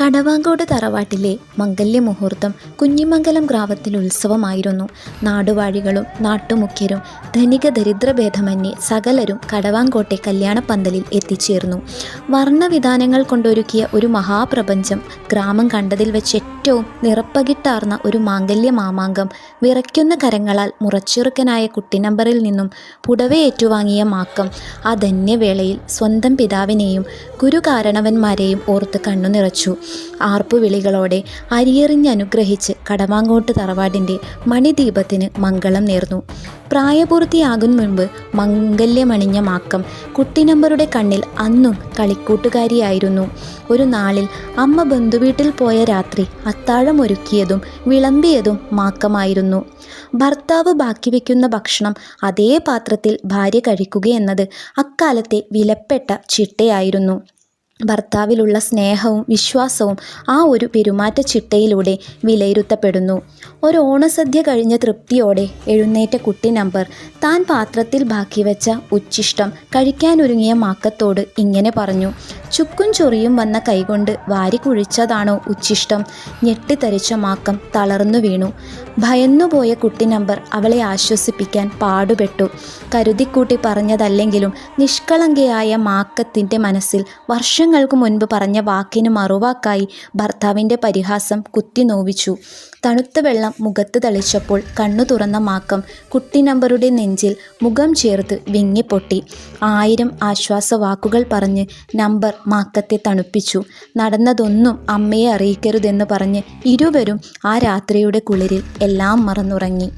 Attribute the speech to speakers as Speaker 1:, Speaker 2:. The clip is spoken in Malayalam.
Speaker 1: കടവാങ്കോട് തറവാട്ടിലെ മംഗല്യമുഹൂർത്തം കുഞ്ഞിമംഗലം ഗ്രാമത്തിൽ ഉത്സവമായിരുന്നു. നാടുവാഴികളും നാട്ടുമുഖ്യരും ധനിക ദരിദ്രഭേദമന്യേ സകലരും കടവാങ്കോട്ടെ കല്യാണപ്പന്തലിൽ എത്തിച്ചേർന്നു. വർണ്ണവിധാനങ്ങൾ കൊണ്ടൊരുക്കിയ ഒരു മഹാപ്രപഞ്ചം. ഗ്രാമം കണ്ടതിൽ വെച്ച് ഏറ്റവും നിറപ്പകിട്ടാർന്ന ഒരു മാംഗല്യ മാമാങ്കം. വിറയ്ക്കുന്ന കരങ്ങളാൽ മുറച്ചെറുക്കനായ കുട്ടിനമ്പറിൽ നിന്നും പുടവ ഏറ്റുവാങ്ങിയ മാക്കം ആ ധന്യവേളയിൽ സ്വന്തം പിതാവിനെയും ഗുരുകാരണവന്മാരെയും ഓർത്ത് കണ്ണു നിറച്ചു. ആർപ്പുവിളികളോടെ അരിയെറിഞ്ഞനുഗ്രഹിച്ച് കടവാങ്കോട്ട് തറവാടിൻ്റെ മണിദീപത്തിന് മംഗളം നേർന്നു. പ്രായപൂർത്തിയാകും മുൻപ് മംഗല്യമണിഞ്ഞ മാക്കം കുട്ടിനമ്പറുടെ കണ്ണിൽ അന്നും കളിക്കൂട്ടുകാരിയായിരുന്നു. ഒരു നാളിൽ അമ്മ ബന്ധുവീട്ടിൽ പോയ രാത്രി അത്താഴമൊരുക്കിയതും വിളമ്പിയതും മാക്കമായിരുന്നു. ഭർത്താവ് ബാക്കി വയ്ക്കുന്ന ഭക്ഷണം അതേ പാത്രത്തിൽ ഭാര്യ കഴിക്കുകയെന്നത് അക്കാലത്തെ വിലപ്പെട്ട ചിട്ടയായിരുന്നു. ഭർത്താവിലുള്ള സ്നേഹവും വിശ്വാസവും ആ ഒരു പെരുമാറ്റ ചിട്ടയിലൂടെ വിലയിരുത്തപ്പെടുന്നു. ഒരു ഓണസദ്യ കഴിഞ്ഞ തൃപ്തിയോടെ എഴുന്നേറ്റ കുട്ടി നമ്പർ താൻ പാത്രത്തിൽ ബാക്കി വെച്ച ഉച്ഛിഷ്ടം കഴിക്കാനൊരുങ്ങിയ മാക്കത്തോട് ഇങ്ങനെ പറഞ്ഞു. ചുക്കും ചൊറിയും വന്ന കൈകൊണ്ട് വാരി കുഴിച്ചതാണോ ഉച്ഛിഷ്ടം? ഞെട്ടിത്തരിച്ച മാക്കം തളർന്നു വീണു. ഭയന്നുപോയ കുട്ടി നമ്പർ അവളെ ആശ്വസിപ്പിക്കാൻ പാടുപെട്ടു. കരുതിക്കൂട്ടി പറഞ്ഞതല്ലെങ്കിലും നിഷ്കളങ്കയായ മാക്കത്തിൻ്റെ മനസ്സിൽ വർഷങ്ങൾക്ക് മുൻപ് പറഞ്ഞ വാക്കിന് മറുവാക്കായി ഭർത്താവിൻ്റെ പരിഹാസം കുത്തി നോവിച്ചു. തണുത്ത വെള്ളം മുഖത്ത് തളിച്ചപ്പോൾ കണ്ണു തുറന്ന മാക്കം കുട്ടി നമ്പറുടെ നെഞ്ചിൽ മുഖം ചേർത്ത് വിങ്ങിപ്പൊട്ടി. 1000 ആശ്വാസവാക്കുകൾ പറഞ്ഞ് നമ്പർ മാക്കത്തെ തണുപ്പിച്ചു. നടന്നതൊന്നും അമ്മയെ അറിയിക്കരുതെന്ന് പറഞ്ഞ് ഇരുവരും ആ രാത്രിയുടെ കുളിരിൽ എല്ലാം മറന്നുറങ്ങി.